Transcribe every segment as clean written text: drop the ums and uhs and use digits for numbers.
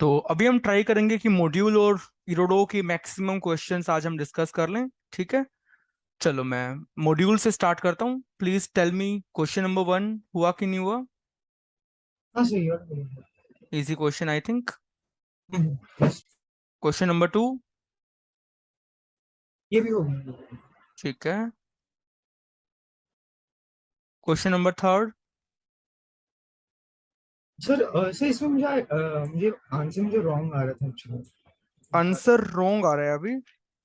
तो अभी हम ट्राई करेंगे कि मॉड्यूल और इरोडो की मैक्सिमम क्वेश्चंस आज हम डिस्कस कर लें। ठीक है, चलो मैं मॉड्यूल से स्टार्ट करता हूँ। Please tell me question number 1 हुआ कि नहीं हुआ। हाँ सही और बढ़िया। Easy question I think. बस क्वेश्चन नंबर 2। ये भी हो गया। ठीक है, क्वेश्चन नंबर 3। सर इसमें मुझे आंसर मुझे रॉन्ग आ रहा था एक्चुअली। आंसर रोंग आ रहा है अभी।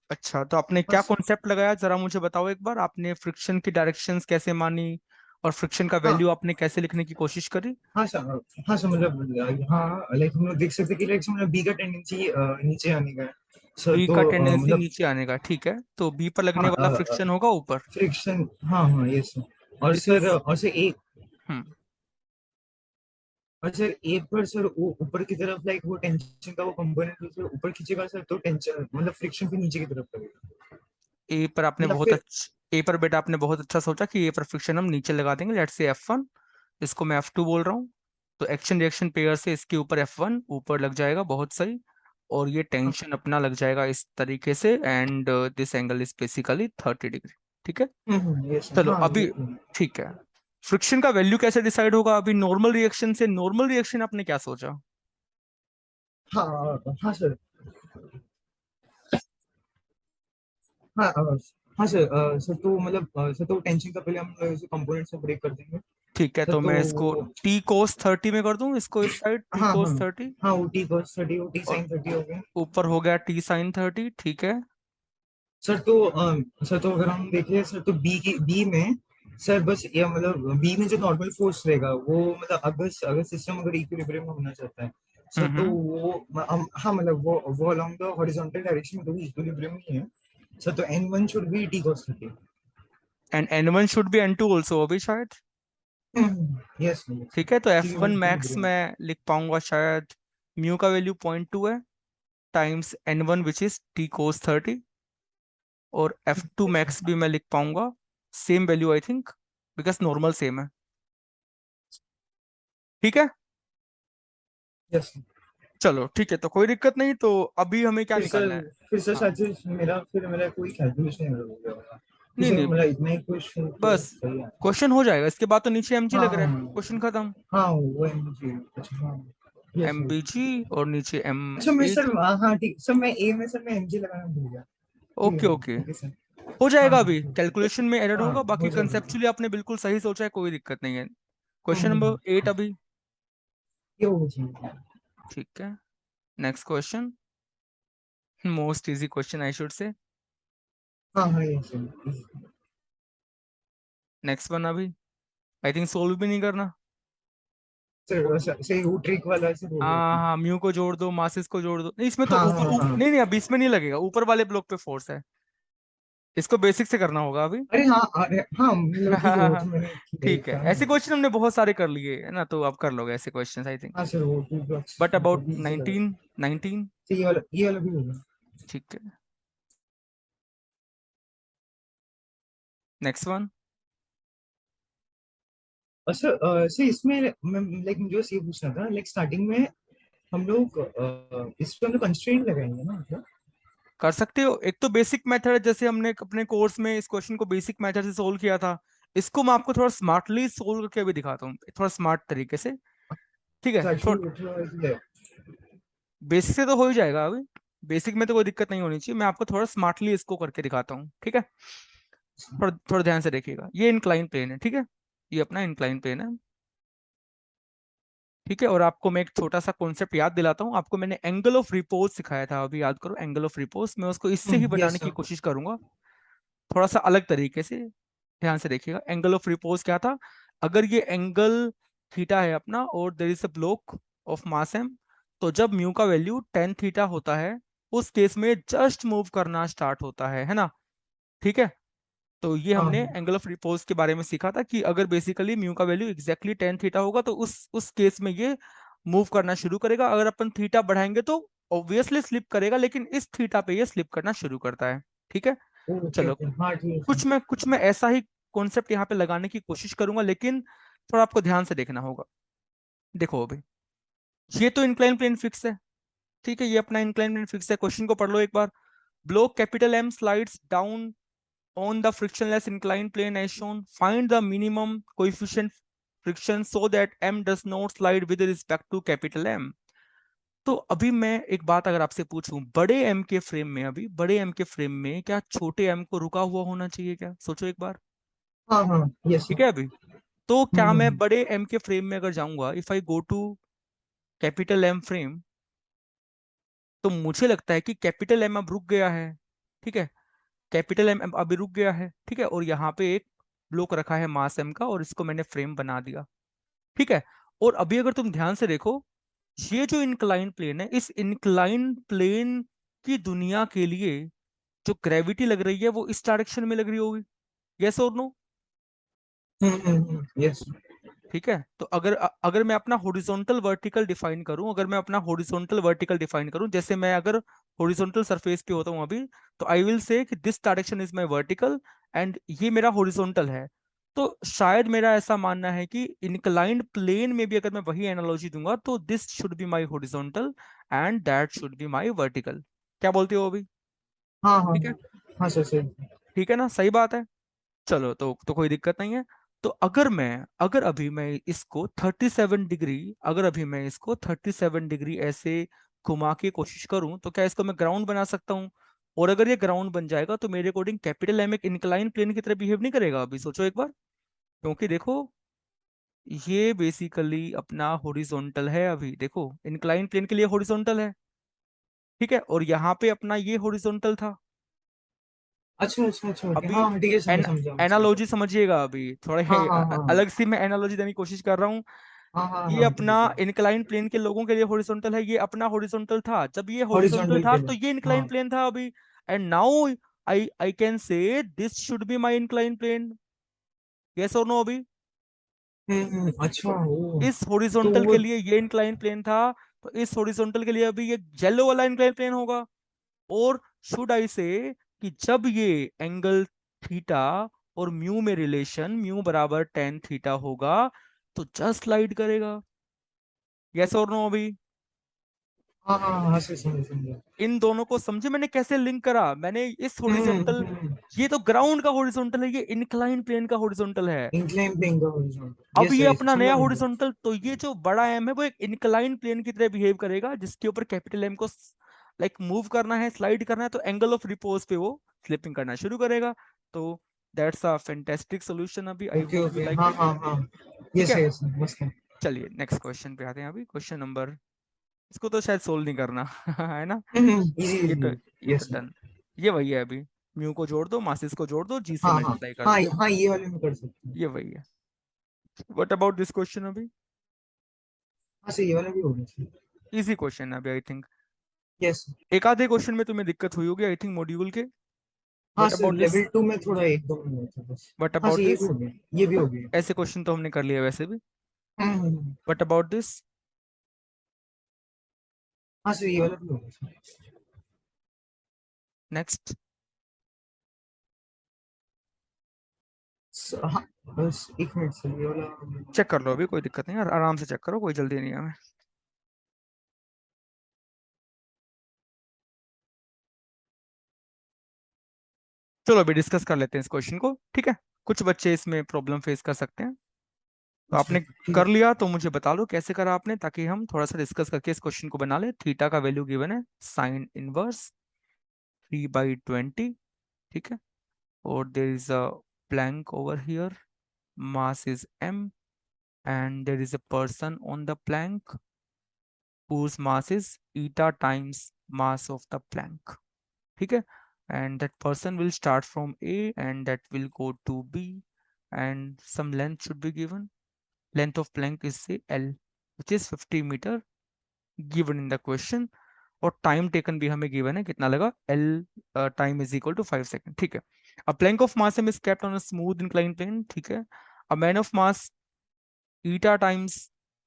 अच्छा, तो आपने क्या बस कॉन्सेप्ट लगाया जरा मुझे बताओ एक बार। आपने फ्रिक्शन की डायरेक्शंस कैसे मानी और फ्रिक्शन का हाँ वैल्यू आपने कैसे लिखने की कोशिश करी। हाँ सर। हाँ सर मतलब हाँ लाइक हम लोग देख सकते हैं कि लाइक मतलब बी का टेंडेंसी नीचे आने का है सर बी का तो टेंडेंसी मतलब नीचे आने का, ठीक है, तो बी पर लगने हाँ वाला फ्रिक्शन होगा ऊपर। फ्रिक्शन हाँ ये सर। और दिस सर इज और सर एक हम्म और सर एक पर सर वो ऊपर की तरफ लाइक वो टेंशन का वो कंपोनेंट ऊपर खींचेगा सर तो टेंशन मतलब फ्रिक्शन फिर नीचे की तरफ लगेगा ए पर आपने या बहुत फिर अच्छा, ए पर बेटा आपने बहुत अच्छा सोचा कि ए पर फ्रिक्शन हम नीचे लगा देंगे। लेट्स से F1, इसको मैं F2 बोल रहा हूँ। तो एक्शन रिएक्शन पेयर से इसके ऊपर F1 ऊपर लग जाएगा, बहुत सही। और ये हाँ टेंशन अपना लग जाएगा इस तरीके से, and this angle is basically 30 degree. ठीक है, ये सर चलो हाँ अभी। ठीक है, फ्रिक्शन का वैल्यू कैसे डिसाइड होगा अभी नॉर्मल रिएक्शन से। नॉर्मल रिएक्शन आपने क्या सोचा। हाँ हाँ सर। हाँ हाँ सर सर तो मतलब सर तो टेंशन का पहले हम कंपोनेंट से ब्रेक कर देंगे ठीक है, सर तो तो मैं इसको टी कोस 30 में कर दूं, इसको इस साइड टी हाँ हाँ कोस 30। हाँ वो टी cos 30 वो टी और sin 30 हो गया ऊपर हो गया टी साइन 30। ठीक है। सर तो अगर हम देखें सर तो बी में सर बस ये मतलब बी में जो नॉर्मल फोर्स रहेगा वो मतलब अगर अगर सिस्टम अगर इक्विलिब्रियम में होना चाहता है सर तो हम्म। वो हाँ मतलब वो अलोंग द हॉरिजॉन्टल डायरेक्शन में तो इक्विलिब्रियम ही है सर तो n1 should be T cos 30। And N1 should be N2 also अभी शायद। यस ठीक है, तो क्योंकि वो F1 मैक्स इक्विलिब्रियम मैं लिख पाऊंगा शायद। म्यू का वैल्यू 0.2 है, times N1 which is T cos 30। और F2 मैक्स भी मैं लिख पाऊंगा, same value I think, because normal same है। ठीक है, यस। चलो ठीक है, तो कोई दिक्कत नहीं। तो अभी हमें क्या फिर निकालना सर है। फिर सर हाँ, शायद से मेरा कोई कैलकुलेशन नहीं हो गया होगा फिर नहीं सर नहीं, मेरा इतना ही कुछ तो बस सही है। क्वेश्चन हो जाएगा, इसके बाद तो नीचे एमजी हाँ लग रहा है, हाँ क्वेश्चन खत्म। हाँ वो एमजी अच्छा हाँ यस एम बी यस। जी और नीचे एम अच्छा मैं ए सर जी। हाँ ठीक सर मैं ए में सर मैं एमजी लगाना भूल गया ठीक ओके है ओके, ओके सर। हो हाँ जाएगा। हाँ अभी ठीक कैलकुलेशन में एरर हाँ होगा, हो बाकी जाएगा। कंसेप्चुअली आपने बिल्कुल सही सोचा है, कोई दिक्कत नहीं है। क्वेश्चन नंबर 8 हाँ, अभी। ये हो जाएगा। ठीक है, next question, most easy question I should से। हाँ हाँ ये सर नेक्स्ट वन अभी, आई थिंक सोल्व भी नहीं करना। सर सही वो ट्रिक वाला सर हो गया हाँ था। हाँ, म्यू को जोड़ दो, मासेस को जोड़ दो। नहीं, इसमें तो हाँ ऊपर हाँ हाँ नहीं नहीं, अभी इसमें नहीं लगेगा, ऊपर वाले ब्लॉक पे फोर्स है। इसको बेसिक से करना होगा अभी। अरे हाँ मतलब ठीक है वो तो मैंने किया ही ठीक है, था। ऐसे क्वेश्चन हमने बहुत सारे कर लिए है ना, तो आप कर लोगे ऐसे क्वेश्चन आई थिंक। हाँ सर वो टू ब्लॉक्स बट अबाउट मतलब इजी लगा। 19 तो ये वाला भी होगा। ठीक है, नेक्स्ट वन। और सर इसमें लाइक मुझे बस ये पूछना था लाइक स्टार्टिंग में हम लोग इस पे हम लोग कंस्ट्रेंट लगाएंगे ना मतलब। कर सकते हो, एक तो बेसिक मेथड है, जैसे हमने अपने कोर्स में इस क्वेश्चन को बेसिक मेथड से सोल्व किया था। इसको मैं आपको थोड़ा स्मार्टली सोल्व करके भी दिखाता हूँ, थोड़ा स्मार्ट तरीके से। ठीक है, थोड़ा एक्चुअली बेसिक से तो हो ही जाएगा अभी। बेसिक में तो कोई दिक्कत नहीं होनी चाहिए, मैं आपको थोड़ा स्मार्टली इसको करके दिखाता हूँ। ठीक है, थोड़ा थोड़ा ध्यान से देखिएगा। ये इंक्लाइन प्लेन है, ठीक है, ये अपना इंक्लाइन प्लेन है। ठीक है, और आपको मैं एक छोटा सा कॉन्सेप्ट याद दिलाता हूँ। आपको मैंने एंगल ऑफ रिपोज सिखाया था, अभी याद करो। एंगल ऑफ रिपोज मैं उसको इससे ही बनाने यस की सर। कोशिश करूंगा, थोड़ा सा अलग तरीके से। ध्यान से देखिएगा, एंगल ऑफ रिपोज क्या था। अगर ये एंगल थीटा है अपना, और there is a block of mass M, तो जब म्यू का वैल्यू टेन थीटा होता है, उस केस में जस्ट मूव करना स्टार्ट होता है ना। ठीक है, तो ये हाँ हमने हाँ एंगल ऑफ रिपोज के बारे में सीखा था कि अगर बेसिकली म्यू का वैल्यू एग्जैक्टली टेन थीटा होगा, तो उस केस में ये मूव करना शुरू करेगा। अगर अपन थीटा बढ़ाएंगे तो ऑब्वियसली स्लिप करेगा, लेकिन इस थीटा पे ये स्लिप करना शुरू करता है। ठीक है, ओके चलो ओके हाँ ठीक है कुछ सर। मैं कुछ मैं ऐसा ही कॉन्सेप्ट यहाँ पे लगाने की कोशिश करूंगा, लेकिन थोड़ा आपको ध्यान से देखना होगा। देखो अभी, ये तो इंक्लाइन प्लेन फिक्स है, ठीक है, ये अपना इंक्लाइन प्लेन फिक्स है। क्वेश्चन को पढ़ लो एक बार। Block capital M slides down on the frictionless inclined plane as shown. Find the minimum coefficient friction so that m does not slide with respect to capital M. तो अभी मैं एक बात अगर आपसे पूछूं, बड़े m के फ्रेम में, अभी बड़े m के फ्रेम में क्या छोटे m को रुका हुआ होना चाहिए क्या? सोचो एक बार। हाँ हाँ, यस ठीक सर। है अभी, तो क्या मैं हम्म। बड़े m के फ्रेम में अगर जाऊंगा, if I go to capital m frame, तो मुझे लगता है कि कैपिटल m अब रुक गया है। ठीक है, कैपिटल एम अभी रुक गया है। ठीक है, और यहाँ पे एक ब्लॉक रखा है मास एम का, और इसको मैंने फ्रेम बना दिया। ठीक है, और अभी अगर तुम ध्यान से देखो, ये जो इंक्लाइन प्लेन है, इस इंक्लाइन प्लेन की दुनिया के लिए जो ग्रेविटी लग रही है वो इस डायरेक्शन में लग रही होगी। यस और नो? यस। ठीक है, तो अगर मैं अपना हॉरिजॉन्टल वर्टिकल डिफाइन करूं, अगर मैं अपना हॉरिजॉन्टल वर्टिकल डिफाइन करूं, जैसे मैं अगर हॉरिजॉन्टल सरफेस पे होता हूं अभी, तो आई विल से कि this direction is my vertical and ये मेरा हॉरिजॉन्टल है। तो शायद मेरा ऐसा मानना है कि इंक्लाइंड प्लेन में भी अगर मैं वही एनालॉजी दूंगा, तो this should be my horizontal and that should be my vertical. क्या बोलते हो अभी? हाँ हाँ ठीक है, हाँ सर सर। ठीक है ना, सही बात है। चलो, तो कोई दिक्कत नहीं है। तो अगर अभी मैं इसको 37 डिग्री, अगर अभी मैं इसको 37 डिग्री ऐसे घुमा के कोशिश करूं, तो क्या इसको मैं ग्राउंड बना सकता हूं? और अगर ये ग्राउंड बन जाएगा तो मेरे अकॉर्डिंग कैपिटल एम एक इंक्लाइन प्लेन की तरह बिहेव नहीं करेगा? अभी सोचो एक बार, क्योंकि देखो ये बेसिकली अपना हॉरिजॉन्टल है। अभी देखो इंक्लाइन प्लेन के लिए हॉरिजॉन्टल है। ठीक है, और यहाँ पे अपना ये हॉरिजॉन्टल था। अच्छा अच्छा अच्छा, ओके, अभी हाँ हाँ, ठीक है, समझ समझा मैं समझा। एनालॉजी समझिएगा, अभी थोड़े हाँ हाँ हाँ अलग सी मैं एनालॉजी देने की कोशिश कर रहा हूँ। हाँ हाँ ये हाँ, ठीक है अपना ठीक है। इंक्लाइन प्लेन के लोगों के लिए हॉरिजॉन्टल है, ये अपना हॉरिजॉन्टल था। जब ये हॉरिजॉन्टल हॉरिजॉन्टल था के तो लिए। ये इंक्लाइन हाँ। प्लेन था अभी। And now I can say this should be my incline plane. Yes और नो अभी? अच्छा, तो ओ। इस तो हॉरिजॉन्टल वो। के लिए ये इंक्लाइन प्लेन था, तो इस हॉरिजॉन्टल के लिए अभी ये येलो वाला इंक्लाइन प्लेन होगा। और शुड आई से कि जब ये एंगल थीटा और म्यू में रिलेशन म्यू बराबर टेन थीटा होगा, तो जस्ट स्लाइड करेगा। यस और नो अभी? हाँ हाँ हाँ सर, समझ समझा। इन दोनों को समझे मैंने कैसे लिंक करा? मैंने इस हॉरिजॉन्टल, ये तो ग्राउंड का हॉरिजॉन्टल है, ये इंक्लाइन प्लेन का हॉरिजॉन्टल है। इंक्लाइन प्लेन का हॉरिजॉन्टल, अब यस ये सर, अपना नया समझा मुझे। हॉरिजॉन्टल, तो ये जो बड़ा एम है वो एक इंक्लाइन प्लेन की तरह बिहेव करेगा, जिसके ऊपर कैपिटल एम को लाइक मूव करना है, स्लाइड करना है, तो एंगल ऑफ रिपोज पे वो स्लिपिंग करना शुरू करेगा। तो दैट्स अ फैंटास्टिक सॉल्यूशन। अभी I okay hope you okay, like हाँ इट। हाँ हाँ। ठीक यस है, है, यस है, मस्त है। चलिए नेक्स्ट क्वेश्चन पे आते हैं। अभी क्वेश्चन नंबर, इसको तो शायद सोल्व नहीं करना है ना? इजी ये इजी। तो ये तो यस। डन, ये वही है अभी। म्यू को जोड़ दो, मासिस को जोड़ दो, जी से हाँ हाँ मल्टीप्लाई कर हाँ दो। हाँ, ये वाले में कर सकते हैं। ये वही है। व्हाट अबाउट दिस क्वेश्चन अभी? हाँ सर, ये वाला भी होगा सर। इजी क्वेश्चन है अभी आई थिंक। यस। एक आधे क्वेश्चन में तुम्हें दिक्कत हुई होगी आई थिंक मॉड्यूल के। हाँ what sir, about this? Level 2 में थोड़ा एक दो मिनट था बस। व्हाट हाँ सर, अबाउट ये भी दिस? हो गया, ये भी हो गया। ऐसे क्वेश्चन तो हमने कर लिया वैसे भी। हम्म। What about this? हाँ सर, ये वाला भी हो गया सर। नेक्स्ट। हाँ, बस एक मिनट सर, ये वाला। चेक कर लो अभी, कोई दिक्कत नहीं है, आराम से चेक करो, कोई जल्दी नहीं है हमें। चलो अभी डिस्कस कर लेते हैं इस क्वेश्चन को। ठीक है, कुछ बच्चे इसमें प्रॉब्लम फेस कर सकते हैं। तो अच्छा, आपने ठीक है। कर लिया तो मुझे बता लो कैसे करा आपने, ताकि हम थोड़ा सा डिस्कस करके इस क्वेश्चन को बना ले। थीटा का वैल्यू गिवन है साइन इनवर्स 3/20। ठीक है, और there is a plank over here, mass is m, and there is a person on the plank whose mass is eta times mass of the plank. ठीक है, and that person will start from A and that will go to B, and some length should be given. Length of plank is say L, which is 50 meter given in the question. और time taken भी हमें given है, कितना लगा? L time is equal to 5 second. ठीक है, a plank of mass m is kept on a smooth inclined plane. ठीक है, a man of mass eta times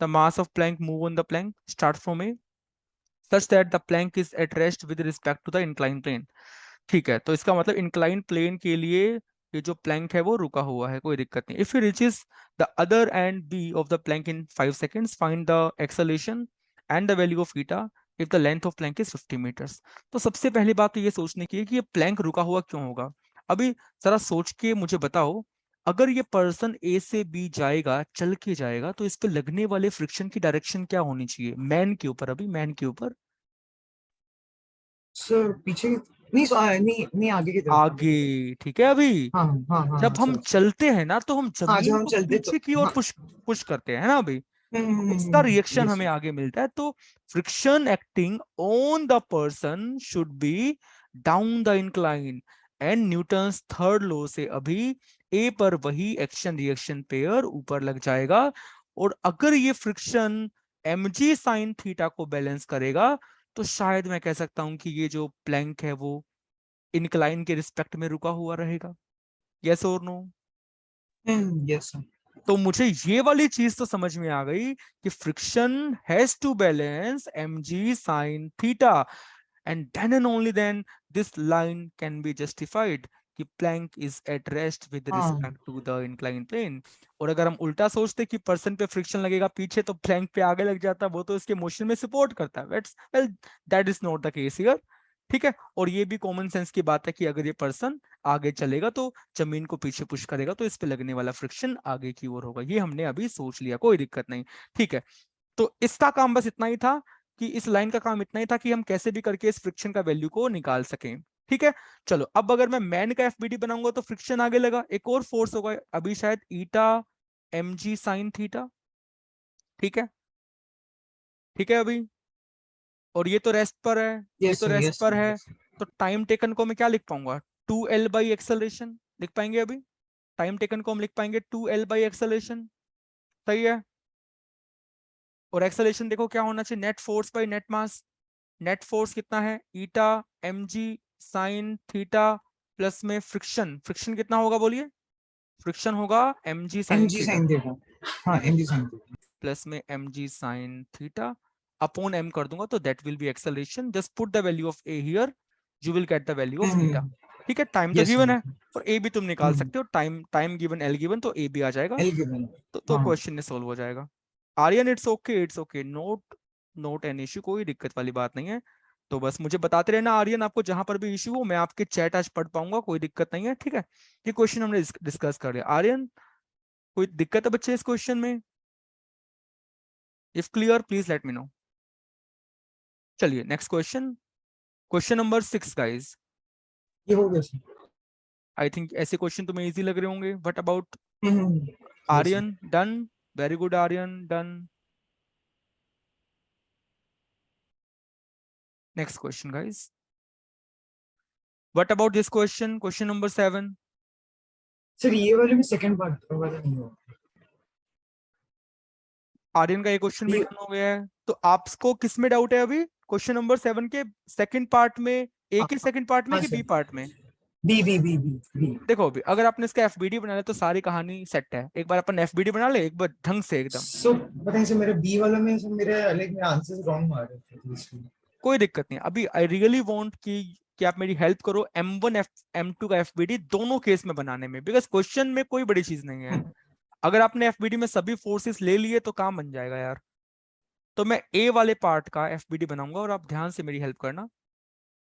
the mass of plank move on the plank start from A such that the plank is at rest with respect to the inclined plane. ठीक है, तो इसका मतलब inclined plane के लिए ये जो Planck है वो रुका हुआ है, कोई दिक्कत नहीं। If he reaches the other end B of the plank in 5 seconds, find the acceleration and the value of eta if the length of plank is 50 metres. तो सबसे पहली बात तो ये सोचने की है कि ये प्लैंक रुका हुआ क्यों होगा। अभी जरा सोच के मुझे बताओ, अगर ये पर्सन ए से बी जाएगा, चल के जाएगा, तो इस पे लगने वाले फ्रिक्शन की डायरेक्शन क्या होनी चाहिए, मैन के ऊपर, अभी मैन के ऊपर। सर पीछे नहीं, नहीं नहीं, आगे की तरफ, आगे की तरफ। आगे, ठीक है। अभी हाँ हाँ हाँ जब हाँ हम सर। चलते हैं ना, तो हम हाँ जब जमीन हम को चलते तो पीछे की ओर हाँ। पुश पुश करते हैं ना अभी। तो उसका रिएक्शन यस हमें सर। आगे मिलता है। तो friction acting on the person should be down the incline, and Newton's third law से अभी ए पर वही एक्शन रिएक्शन पेयर ऊपर लग जाएगा। और अगर ये फ्रिक्शन mg साइन थीटा को बैलेंस करेगा, तो शायद मैं कह सकता हूं कि ये जो प्लैंक है वो इंक्लाइन के रिस्पेक्ट में रुका हुआ रहेगा। यस और नो। Yes sir. तो मुझे ये वाली चीज तो समझ में आ गई कि friction has to balance mg sine theta, and then and only then this line can be justified कि plank is at rest with हाँ। Respect to the incline plane. और अगर हम उल्टा सोचते कि पर्सन पे फ्रिक्शन लगेगा पीछे, तो प्लैंक पे आगे लग जाता, वो तो इसके मोशन में सपोर्ट करता है। Well, that is not the case here. ठीक है। और ये भी कॉमन सेंस की बात है कि अगर ये पर्सन आगे चलेगा तो जमीन को पीछे पुश करेगा, तो इस पे लगने वाला फ्रिक्शन आगे की ओर होगा। ये हमने अभी सोच लिया, कोई दिक्कत नहीं। ठीक है। तो इसका काम बस इतना ही था, कि इस लाइन का काम इतना ही था कि हम कैसे भी करके इस फ्रिक्शन का वैल्यू को निकाल सकें। ठीक है। चलो, अब अगर मैं मैन का एफबीडी बनाऊंगा तो फ्रिक्शन आगे लगा, एक और फोर्स होगा अभी शायद ईटा mg साइन थीटा। ठीक है। ठीक है अभी। और ये तो रेस्ट पर है, ये यस तो सर। रेस्ट यस पर सर। है। यस। तो टाइम टेकन को मैं क्या लिख पाऊंगा, 2l बाई एक्सेलरेशन लिख पाएंगे अभी। टाइम टेकन को हम लिख पाएंगे 2l बाई एक्सेलरेशन। सही है। और एक्सेलरेशन देखो क्या होना चाहिए, net force by net mass. Net force कितना है, eta mg sine theta plus में फ्रिक्शन, फ्रिक्शन कितना होगा बोलिए, फ्रिक्शन होगा mg M sine g theta sine theta. हाँ M g sine theta. Plus में mg sine theta upon m कर दूंगा, तो that will be acceleration. Just put the value of a here, you will get the value of eta. ठीक है। Time तो yes given sir. है, और a भी तुम निकाल सकते हो, time time given, L given, तो a भी आ जाएगा। L given. तो हाँ। क्वेश्चन सॉल्व हो जाएगा। Aryan, it's okay, it's okay, not not an issue, कोई दिक्कत वाली बात नहीं है। तो बस मुझे बताते रहना आर्यन, आपको जहां पर भी इश्यू हो, मैं आपके चैट आज पढ़ पाऊंगा, कोई दिक्कत नहीं है। ठीक है। ये क्वेश्चन हमने डिस्कस कर लिया। आर्यन, कोई दिक्कत है बच्चे इस क्वेश्चन में? If clear please let me know. चलिए next question, question number 6 guys. ये हो गया सर। आई थिंक ऐसे क्वेश्चन तुम्हें इजी लग रहे होंगे। What about yes sir. Aryan, done? Very good Aryan, done. Next question guys, what about this question, question number 7। Sir ये वाले में सेकंड पार्ट वाला नहीं होगा। आर्यन का ये क्वेश्चन भी ये डन हो गया है। तो आपको किस में डाउट है अभी, क्वेश्चन नंबर 7 के सेकंड पार्ट में, ए हाँ के सेकंड पार्ट में हाँ कि सर। बी पार्ट में? बी। देखो अभी अगर आपने इसका एफबीडी बना लिया तो सारी कहानी सेट है। एक बार अपन एफबीडी बना ले एक बार ढंग से एकदम। सो पता है सर, मेरे बी वाला में सर मेरे लाइक मेरे आंसर्स रॉन्ग आ रहे थे, तो इसलिए। कोई दिक्कत नहीं। अभी आई रियली वांट कि आप मेरी हेल्प करो M1 M2 का एफबीडी दोनों केस में बनाने में, बिकॉज क्वेश्चन में कोई बड़ी चीज नहीं है। अगर आपने एफबीडी में सभी फोर्सेस ले लिए तो काम बन जाएगा यार। तो मैं ए वाले पार्ट का एफबीडी बनाऊंगा, और आप ध्यान से मेरी हेल्प करना।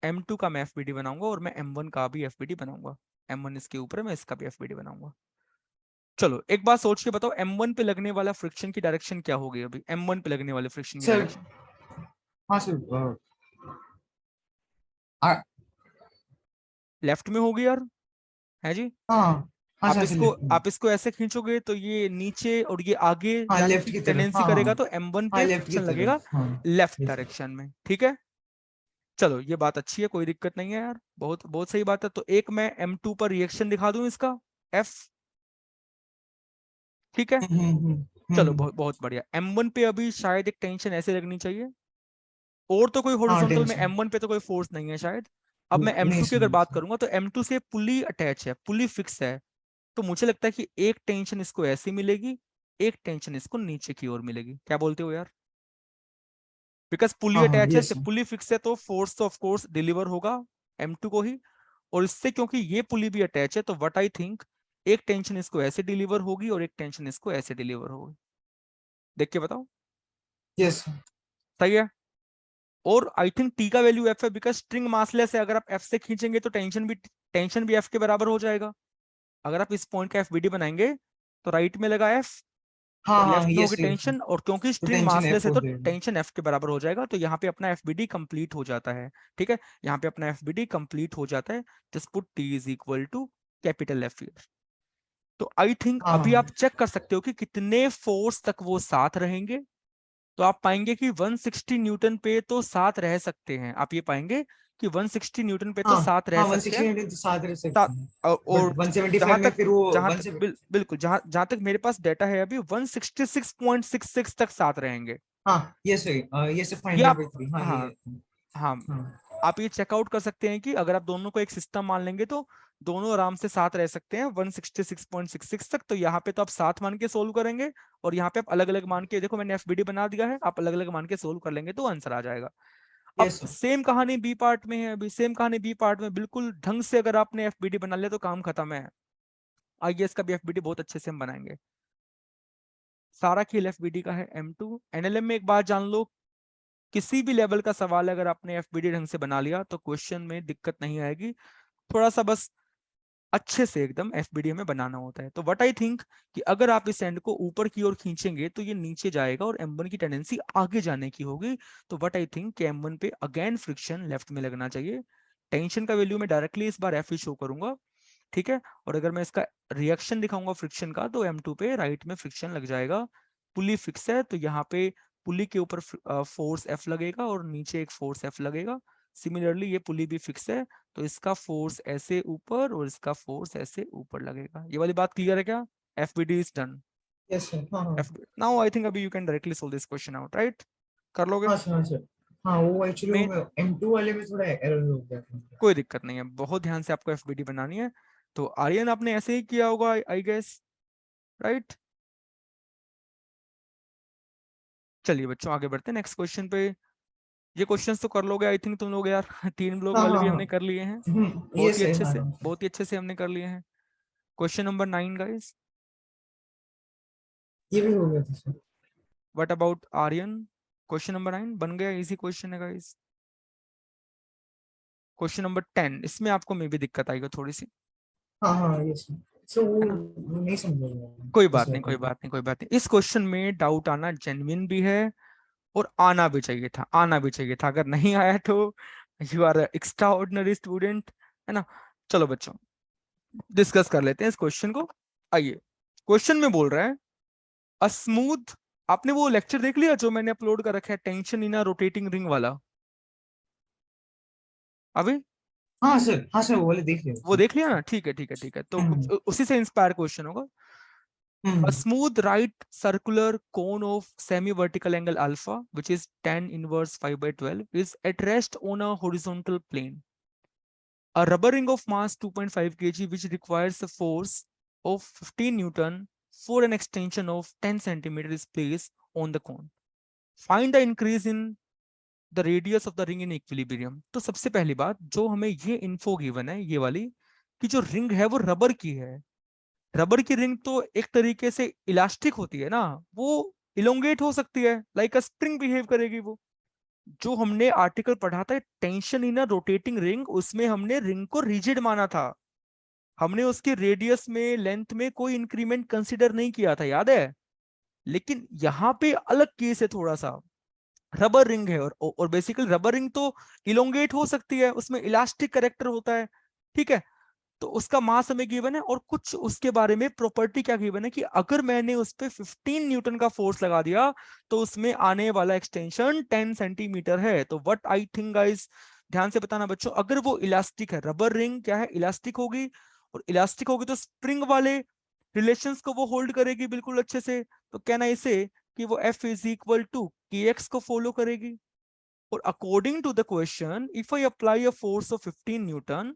M2 का मैं एफबीडी बनाऊंगा, और मैं M1 का भी एफबीडी बनाऊंगा। M1 इसके ऊपर है, मैं इसका भी एफबीडी बनाऊंगा। चलो एक बात सोच के बताओ, M1 पे लगने वाला फ्रिक्शन की डायरेक्शन क्या होगी, अभी M1 पे लगने वाले फ्रिक्शन की सर डायरेक्शन? हाँ सर। लेफ्ट में होगी यार, है जी। हाँ हाँ आप सर, इसको लेफ्ट में। आप इसको ऐसे खींचोगे तो ये नीचे और ये आगे हाँ जाने लेफ्ट की की तरफ। टेंडेंसी हाँ करेगा, हाँ। तो M1 हाँ पे लेफ्ट की फ्रिक्शन लगेगा तरफ। हाँ। Left yes. डायरेक्शन में। ठीक है। चलो ये बात अच्छी है, कोई दिक्कत नहीं है यार, बहुत बहुत सही बात है। तो एक मैं M2 पर रिएक्शन दिखा दूं इसका, F। ठीक है। चलो बहुत बहुत बढ़िया। M1 पे अभी शायद एक टेंशन ऐसे लगनी चाहिए, और तो कोई हाँ हॉरिजॉन्टल में टेंशन। M1 पे तो कोई फोर्स नहीं है शायद। अब मैं नहीं M2 की सर, अगर नहीं बात सर। करूंगा तो M2 से पुली अटैच है, पुली फिक्स है। तो मुझे लगता है कि एक टेंशन इसको ऐसी मिलेगी, एक टेंशन इसको नीचे की ओर मिलेगी। क्या बोलते हो यार? बिकॉज पुली हाँ हाँ अटैच है, यस सर। पुली फिक्स है, तो फोर्स तो ऑफ कोर्स डिलीवर होगा M2 को ही। और इससे क्योंकि ये पुली भी अटैच है, तो व्हाट आई थिंक, एक टेंशन इसको ऐसे डिलीवर होगी और एक टेंशन इसको ऐसे डिलीवर होगी। देख के बताओ। Yes sir. सही है। और आई थिंक टी का वैल्यू एफ है, बिकॉज स्ट्रिंग मासलेस है। अगर आप एफ से खींचेंगे तो टेंशन भी एफ के बराबर हो जाएगा। अगर आप इस पॉइंट का एफबीडी बनाएंगे तो राइट में लगा एफ हाँ और हाँ, लेफ्ट में होगी यस यस, टेंशन, और क्योंकि तो स्ट्रिंग टेंशन मासलेस एफ है हो तो जाएगा। टेंशन एफ के बराबर हो जाएगा। तो यहाँ पे अपना एफबीडी कंप्लीट हो जाता है। ठीक है, यहाँ पे अपना एफबीडी कंप्लीट हो जाता है। Just put T is equal to capital F. तो आई थिंक हाँ अभी आप हाँ चेक कर सकते हो कि कितने फोर्स तक वो साथ रहेंगे। तो आप पाएंगे कि 160 न्यूटन पे तो साथ रह सकते हैं। आप ये पाएंगे कि 160 न्यूटन पे तो हाँ साथ रह हाँ, सकते हैं। 160 तो साथ रह साथ सकते हैं। और बट 175 जहां में तक फिर वो जहां तक 170। बिल्कुल जहां तक मेरे पास डेटा है अभी 166.66 तक साथ रहेंगे। हाँ, यस यस, ये आप 500/3, हाँ हाँ ये। हाँ हाँ आप ये चेकआउट कर सकते हैं कि अगर आप दोनों को एक सिस्टम मान लेंगे तो दोनों आराम से साथ रह सकते हैं 166.66 तक। तो यहाँ पे तो आप साथ मान के सोल्व करेंगे, और यहाँ पे आप अलग अलग मान के, देखो मैंने एफबीडी बना दिया है, आप अलग अलग मान के सोल्व कर लेंगे तो आंसर आ जाएगा। अब यस सर। सेम कहानी बी पार्ट में है। अभी सेम कहानी बी पार्ट में बिल्कुल ढंग से अगर आपने एफबीडी बना लिया तो काम खत्म है। आईएएस का भी एफबीडी बहुत अच्छे से हम बनाएंगे। सारा खेल एफबीडी का है। M2 एनएलएम में एक बात जान लो, किसी भी लेवल का सवाल अगर आपने एफबीडी ढंग से बना लिया तो क्वेश्चन में दिक्कत नहीं आएगी। थोड़ा सा बस अच्छे से एकदम एफबीडी में बनाना होता है। तो व्हाट आई थिंक कि अगर आप इस एंड को ऊपर की ओर खींचेंगे तो ये नीचे जाएगा और M1 की टेंडेंसी आगे जाने की होगी। तो व्हाट आई थिंक कि M1 पे अगेन फ्रिक्शन लेफ्ट में लगना चाहिए। टेंशन का वैल्यू मैं डायरेक्टली इस बार एफ ही शो करूंगा। ठीक है, और अगर मैं इसका रिएक्शन दिखाऊंगा फ्रिक्शन का तो M2 पे राइट में फ्रिक्शन लग जाएगा। पुली फिक्स है तो यहाँ पे पुली के ऊपर फोर्स एफ लगेगा और नीचे एक फोर्स एफ लगेगा। सिमिलरली ये पुली भी फिक्स है तो इसका फोर्स ऐसे ऊपर और इसका फोर्स ऐसे ऊपर लगेगा। ये वाली बात क्लियर है क्या? FBD is done. Yes sir, हाँ हाँ। एफ नाउ आई थिंक अभी you can directly solve this question out, right? कर लोगे? हाँ सर, हाँ सर। हाँ, वो एक्चुअली मेन वो M2 वाले में थोड़ा एरर हो गया था। कोई दिक्कत नहीं है, बहुत ध्यान से आपको एफबीडी बनानी है। तो आर्यन आपने ऐसे ही किया होगा आई गेस, राइट? चलिए बच्चों आगे बढ़ते हैं नेक्स्ट क्वेश्चन पे। ये क्वेश्चंस तो कर लोगे आई थिंक तुम लोग यार। तीन ब्लॉक हाँ वाले हाँ भी हमने हाँ। कर लिए हैं। ये बहुत ही सही, अच्छे हाँ से, हाँ। बहुत ही अच्छे से हमने कर लिए हैं। Question number 9 guys. ये भी हो गया था sir. What about Aryan? Question number 9 बन गया, इजी क्वेश्चन है गाइस। क्वेश्चन नंबर 10, इसमें आपको मे भी दिक्कत आएगी थोड़ी सी, हाँ हाँ, ये सर। सर है वो ना? नहीं समझ रहा कोई इस बात नहीं, वाले कोई में। बात नहीं, कोई बात नहीं। इस क्वेश्चन में डाउट आना जेन्युइन भी है और आना भी चाहिए था, आना भी चाहिए था। अगर नहीं आया तो you are extraordinary student, है ना? चलो बच्चों डिस्कस कर लेते हैं इस क्वेश्चन को। आइए, क्वेश्चन में बोल रहा है अ स्मूथ, आपने वो लेक्चर देख लिया जो मैंने अपलोड कर रखा है tension in a rotating ring वाला अभी? हाँ सर, हाँ सर, वो वाले देख लिया वो था। देख लिया ना? ठीक है, ठीक है, ठीक है। तो हम्म उसी से इंस्पायर क्वेश्चन होगा। A hmm. smooth right circular cone of semi-vertical angle alpha, which is tan inverse 5/12, is at rest on a horizontal plane. A rubber ring of mass 2.5 kg, which requires a force of 15 Newton for an extension of 10 centimeters, is placed on the cone. Find the increase in the radius of the ring in equilibrium. तो सबसे पहली बात जो हमें ये info given है ये वाली, कि जो रिंग है वो रबर की है। रबर की रिंग तो एक तरीके से इलास्टिक होती है ना, वो इलोंगेट हो सकती है, लाइक अ स्प्रिंग बिहेव करेगी वो। जो हमने आर्टिकल पढ़ा था tension in a rotating ring, उसमें हमने रिंग को रिजिड माना था। हमने उसकी रेडियस में लेंथ में कोई इंक्रीमेंट कंसिडर नहीं किया था, याद है? लेकिन यहाँ पे अलग केस है थोड़ा सा। रबर रिंग है और बेसिकली रबर रिंग तो इलोंगेट हो सकती है, उसमें इलास्टिक करेक्टर होता है। ठीक है, तो उसका मास हमें गिवन है और कुछ उसके बारे में प्रॉपर्टी क्या गिवन है कि अगर मैंने उस पर 15 न्यूटन का फोर्स लगा दिया तो उसमें आने वाला एक्सटेंशन 10 सेंटीमीटर है। तो व्हाट आई थिंक गाइस, ध्यान से बताना बच्चों, अगर वो इलास्टिक है, रबर रिंग क्या है, इलास्टिक होगी, और इलास्टिक होगी तो स्प्रिंग वाले रिलेशंस को वो होल्ड करेगी बिल्कुल अच्छे से। तो कहना इसे कि वो F is equal to k x को फॉलो करेगी। और according to the question, if I apply a force of 15 newton,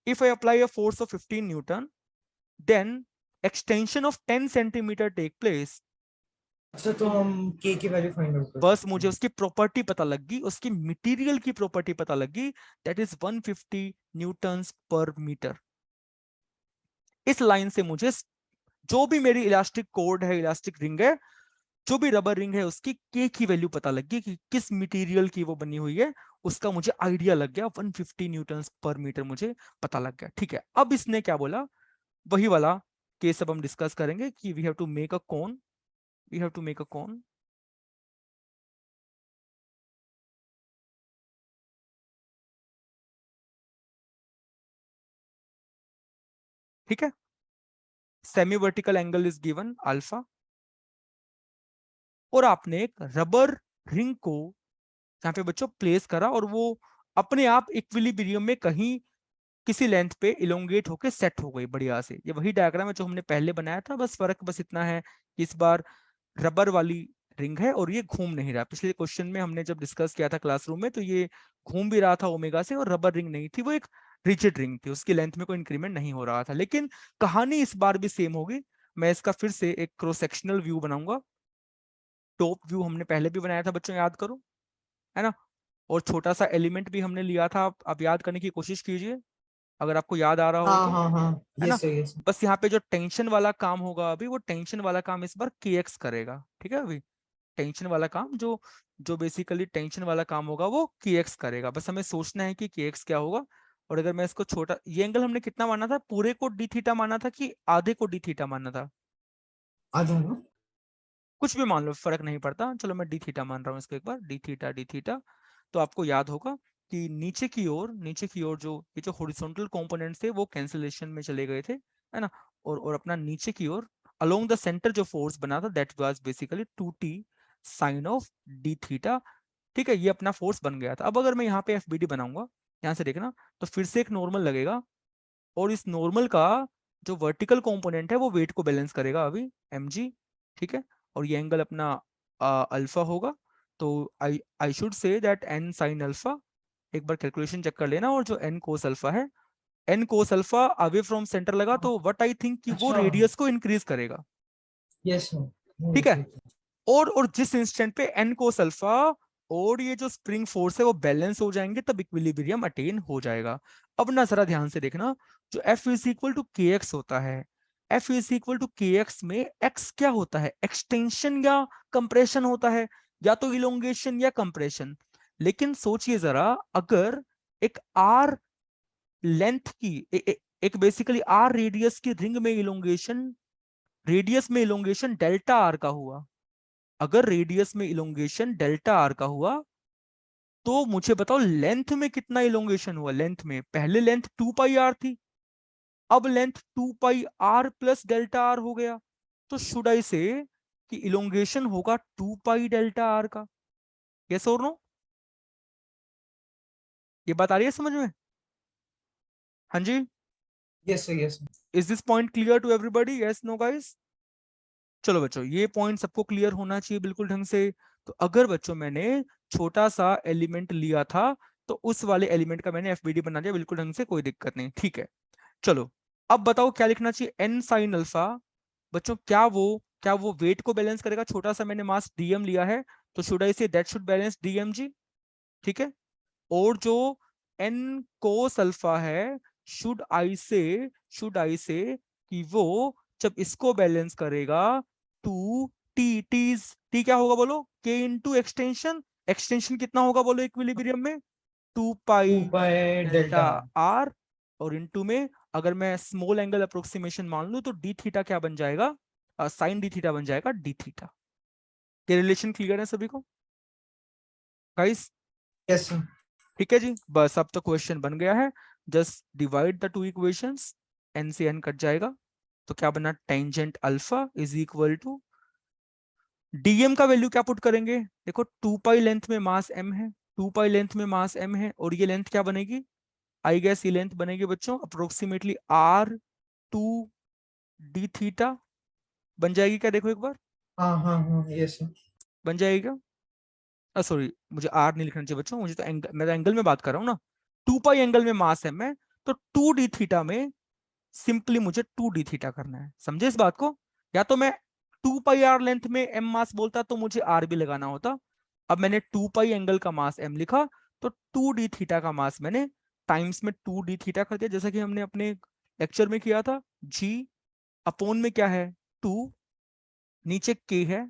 if I apply a force of 15 Newton, then extension of 10 centimeter take place। अच्छा, तो हम के की value find out कर बस सकते मुझे हैं। उसकी प्रॉपर्टी पता लग गई, उसकी मटेरियल की प्रॉपर्टी पता लग गई, दैट इज 150 न्यूटन्स पर मीटर। इस लाइन से मुझे जो भी मेरी इलास्टिक कोड है, इलास्टिक रिंग है, जो भी रबर रिंग है उसकी के की वैल्यू पता लग गई कि किस मटेरियल की वो बनी हुई है, उसका मुझे आइडिया लग गया, 150 न्यूटन पर मीटर मुझे पता लग गया। ठीक है, अब इसने क्या बोला, वही वाला केस अब हम डिस्कस करेंगे कि we have to make a cone, we have to make a cone. ठीक है, semi vertical angle is given alpha, और आपने एक रबर रिंग को यहाँ पे बच्चों प्लेस करा, और वो अपने आप इक्विलिब्रियम में कहीं किसी लेंथ पे इलोंगेट होके सेट हो गई बढ़िया से। ये वही डायग्राम है जो हमने पहले बनाया था, बस फर्क बस इतना है कि इस बार रबर वाली रिंग है और ये घूम नहीं रहा। पिछले क्वेश्चन में हमने जब डिस्कस किया था क्लासरूम में, तो ये घूम भी रहा था ओमेगा से, और रबर रिंग नहीं थी, वो एक रिजिड रिंग थी, उसकी लेंथ में कोई इंक्रीमेंट नहीं हो रहा था। लेकिन कहानी इस बार भी सेम होगी। मैं इसका फिर से एक क्रॉस सेक्शनल व्यू बनाऊंगा। टॉप व्यू हमने पहले भी बनाया था बच्चों, याद करो, है ना। और छोटा सा एलिमेंट भी हमने लिया था, आप याद करने की कोशिश कीजिए अगर आपको याद आ रहा हो हाँ तो, हाँ हाँ, है ना। Yes sir yes. बस यहाँ पे जो टेंशन वाला काम होगा अभी, वो टेंशन वाला काम इस बार के एक्स करेगा। ठीक है, अभी टेंशन वाला काम जो जो बेसिकली टेंशन वाला काम होगा वो के एक्स करेगा। बस हमें सोचना है कि के एक्स क्या होगा। और अगर मैं इसको छोटा, ये एंगल हमने कितना माना था, पूरे को डी थीटा माना था कि आधे को डी थीटा माना था? आधा ना। कुछ भी मान लो, फर्क नहीं पड़ता, चलो मैं डी थीटा मान रहा हूँ इसको एक बार, डी थीटा डी थीटा। तो आपको याद होगा कि नीचे की ओर जो ये जो हॉरिजॉन्टल कंपोनेंट्स थे वो कैंसिलेशन में चले गए थे, है ना। और अपना नीचे की ओर अलोंग द सेंटर जो फोर्स बना था that was basically 2t sine of d theta. ठीक है, ये अपना फोर्स बन गया था। अब अगर मैं यहाँ पे एफ बी डी बनाऊंगा, यहाँ से देखना, तो फिर से एक नॉर्मल लगेगा, और इस नॉर्मल का जो वर्टिकल कंपोनेंट है वो वेट को बैलेंस करेगा अभी, mg। ठीक है, और ये एंगल अपना अल्फा होगा। तो I I should say that n sine alpha, एक बार कैलकुलेशन चेक कर लेना, और जो n कोस अल्फा है, n cos alpha away from centre लगा, हाँ, तो व्हाट आई थिंक कि वो अच्छा, रेडियस को इंक्रीज करेगा। यस सर, ठीक है, ठीक है। और जिस इंस्टेंट पे n कोस अल्फा और ये जो स्प्रिंग फोर्स है वो बैलेंस हो जाएंगे, तब इक्विलिब्रियम अटेन हो जाएगा। अब ना जरा ध्यान से देखना, जो F is equal to k x होता है, F is equal to k x में x क्या होता है, एक्सटेंशन या कंप्रेशन होता है, या तो इलोंगेशन या कंप्रेशन। लेकिन सोचिए जरा, अगर एक r लेंथ की एक बेसिकली r रेडियस की रिंग में इलोंगेशन, रेडियस में इलोंगेशन डेल्टा r का हुआ, अगर रेडियस में इलोंगेशन डेल्टा आर का हुआ, तो मुझे बताओ लेंथ में कितना इलोंगेशन हुआ। लेंथ में पहले लेंथ 2 पाई आर थी, अब length 2 pi r plus delta r हो गया। तो शुड आई से कि इलोंगेशन होगा 2 पाई डेल्टा आर का? यस और नो? ये बात आ रही है समझ में? हाँ जी, yes sir yes. Is this point clear to everybody? Yes no guys? चलो बच्चों, ये पॉइंट सबको क्लियर होना चाहिए बिल्कुल ढंग से। तो अगर बच्चों मैंने छोटा सा एलिमेंट लिया था, तो उस वाले एलिमेंट का मैंने एफबीडी बना दिया बिल्कुल ढंग से, कोई दिक्कत नहीं। ठीक है, चलो अब बताओ क्या लिखना चाहिए, एन साइन अल्फा। बच्चों क्या वो वेट को बैलेंस करेगा? छोटा सा मैंने मास डीएम लिया है, तो should I say that should balance DMG. ठीक है, और जो एन कोस अल्फा है, शुड आई से कि वो जब इसको बैलेंस करेगा, टू टी क्या होगा बोलो, के इंटू एक्सटेंशन। एक्सटेंशन कितना होगा बोलो इक्विलिब्रियम में? 2 पाई 2 पाई डेल्टा डेल्टा। आर, और इंटू में अगर मैं स्मॉल एंगल अप्रोक्सीमेशन मान लूं, तो डी थीटा क्या बन जाएगा, साइन डी थीटा बन जाएगा डी थीटा। ये रिलेशन क्लियर है सभी को गाइस? Yes sir. ठीक है जी, बस अब तो क्वेश्चन बन गया है। Just divide the two equations, N से एन कट जाएगा, तो क्या बना, tangent alpha is equal to dm का वैल्यू क्या पुट करेंगे, देखो 2 पाई लेंथ में मास एम है, 2 पाई लेंथ में मास एम है, और ये लेंथ क्या बनेगी, आई गेस ये लेंथ बनेगी बच्चों approximately r two d theta. बन जाएगी क्या, देखो एक बार, हाँ हाँ हाँ, यस सर। बन जाएगी क्या? सॉरी, मुझे आर नहीं लिखना चाहिए बच्चों, मुझे तो एंगल, मैं तो एंगल में बात कर रहा हूँ ना। 2 पाई एंगल में मास एम है, तो 2 डी थीटा में सिंपली मुझे 2 डी थीटा करना है, समझे इस बात को? या तो मैं 2 पाई आर लेंथ में एम मास बोलता तो मुझे आर भी लगाना होता। अब मैंने 2 पाई एंगल का मास एम लिखा, तो 2 डी थीटा का मास मैंने टाइम्स में 2 डी थीटा कर दिया, जैसा कि हमने अपने लेक्चर में किया था। जी अपोन में क्या है, 2, नीचे के है,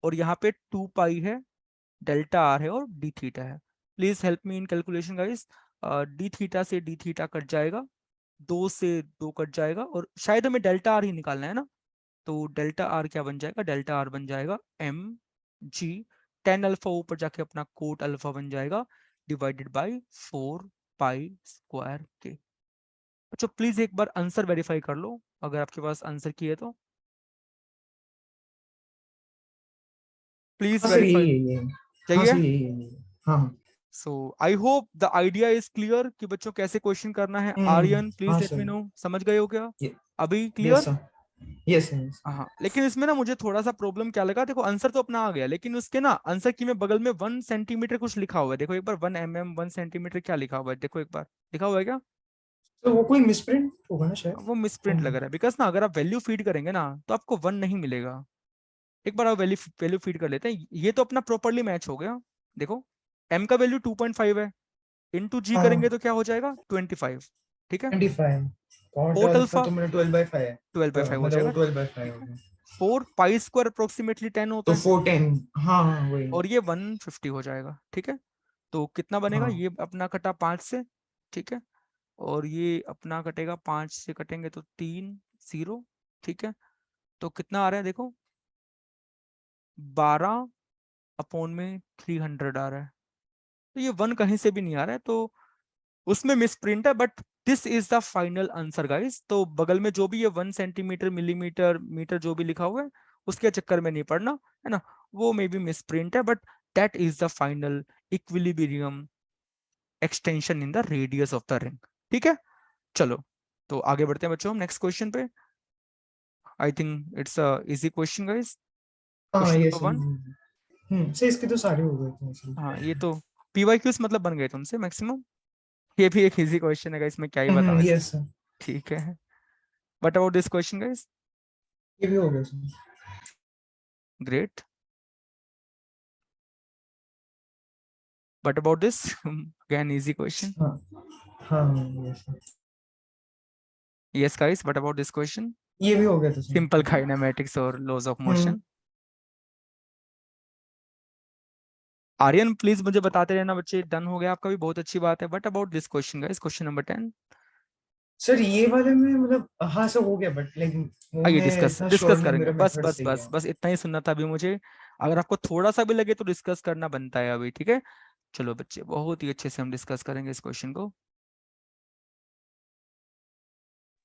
और यहाँ पे 2 पाई है, डेल्टा आर है और डी थीटा है। Please help me in calculation guys. D theta से डी थीटा कट जाएगा, 2 से 2 कट जाएगा, और शायद हमें डेल्टा आर ही निकालना है ना। तो डेल्टा आर क्या बन जाएगा, डेल्टा आर बन जाएगा एम जी, टेन अल्फा ऊपर जाके अपना कोट अल्फा बन जाएगा, डिवाइडेड बाई 4 पाई स्क्वायर के। अच्छा प्लीज एक बार आंसर वेरीफाई कर लो अगर आपके पास आंसर की है तो, प्लीज हाँ सर वेरीफाई। यही है ये। हाँ चाहिए। सर यही है ये। हाँ हाँ। So I hope the idea is clear कि बच्चों कैसे क्वेश्चन करना है। आर्यन हाँ please let me sir. No, समझ गए हो क्या ये अभी yes clear? Sir. Yes yes. हाँ, लेकिन इसमें ना मुझे थोड़ा सा प्रॉब्लम क्या लगा, देखो आंसर तो अपना आ गया, लेकिन उसके ना आंसर की में बगल में 1 सेंटीमीटर कुछ लिखा हुआ है, देखो एक बार, 1 mm 1 सेंटीमीटर क्या लिखा हुआ है, देखो एक बार, लिखा हुआ है क्या? तो वो कोई मिसप्रिंट होगा ना शायद। वो मिसप्रिंट लग रहा है, बिकॉज ना अगर आप वैल्यू फीड करेंगे ना तो आपको 1 नहीं मिलेगा। एक बार आप वैल्यू वैल्यू फीड कर लेते हैं, ये तो अपना प्रॉपरली मैच हो गया। देखो m का वैल्यू 2.5 है, इनटू जी हाँ करेंगे हाँ। तो क्या हो जाएगा 25। ठीक है, 25 कॉट कोट अल्फा अल्फा तो मेरा 12/5 है। 12/5 हो मतलब वो जाएगा। 12/5 ठीक हो है, गया। 4 पाई स्क्वायर अप्रोक्सीमेटली 10 होता तो है, 410। हाँ हाँ वही। और ये 150 हो जाएगा। ठीक है, तो कितना बनेगा, हाँ ये अपना कटा 5 से, ठीक है, और ये अपना कटेगा 5 से, कटेंगे तो 3 0। ठीक है, तो कितना आ रहा है देखो, 12 अपॉन में 300 आ रहा है। तो ये 1 कहीं से भी नहीं आ रहा है, तो उसमें मिसप्रिंट है, but this is the final answer guys. तो बगल में जो भी ये 1 सेंटीमीटर मिलीमीटर मीटर जो भी लिखा हुआ है उसके चक्कर में नहीं पड़ना, है ना, वो मे बी मिसप्रिंट है, but that is the final equilibrium extension in the radius of the ring. ठीक है, चलो तो आगे बढ़ते हैं बच्चों हम नेक्स्ट क्वेश्चन पे। I think it's a easy question guys, हाँ क्वेश्चन ये नंबर सर। 1। सर इसके तो सारे हो गए थे सर। हाँ ये तो पीवाईक्यूज मतलब बन गए तुमसे मैक्सिमम, ये भी एक इजी क्वेश्चन है गाइस, मैं क्या ही बताऊं इसमें। Yes sir. ठीक है, but about this question guys, ये भी हो गया sir. Great, but about this again easy question. हाँ हाँ yes sir. Yes guys, but about this question, ये भी हो गया था सिंपल सर। काइनेमेटिक्स और laws of hmm. Motion. Aryan please मुझे बताते रहना बच्चे, डन हो गया आपका भी, बहुत अच्छी बात है, but about this question guys, question number 10। Sir ये वाले में मतलब हाँ सर हो गया बट लाइक वो आइए मैं डिस्कस इतना श्योर डिस्कस नहीं करेंगे, मेरा बस मेथड बस सही बस है। बस इतना ही सुनना था अभी मुझे, अगर आपको थोड़ा सा भी लगे तो डिस्कस करना बनता है अभी। ठीक है, चलो बच्चे बहुत ही अच्छे से हम डिस्कस करेंगे इस क्वेश्चन को।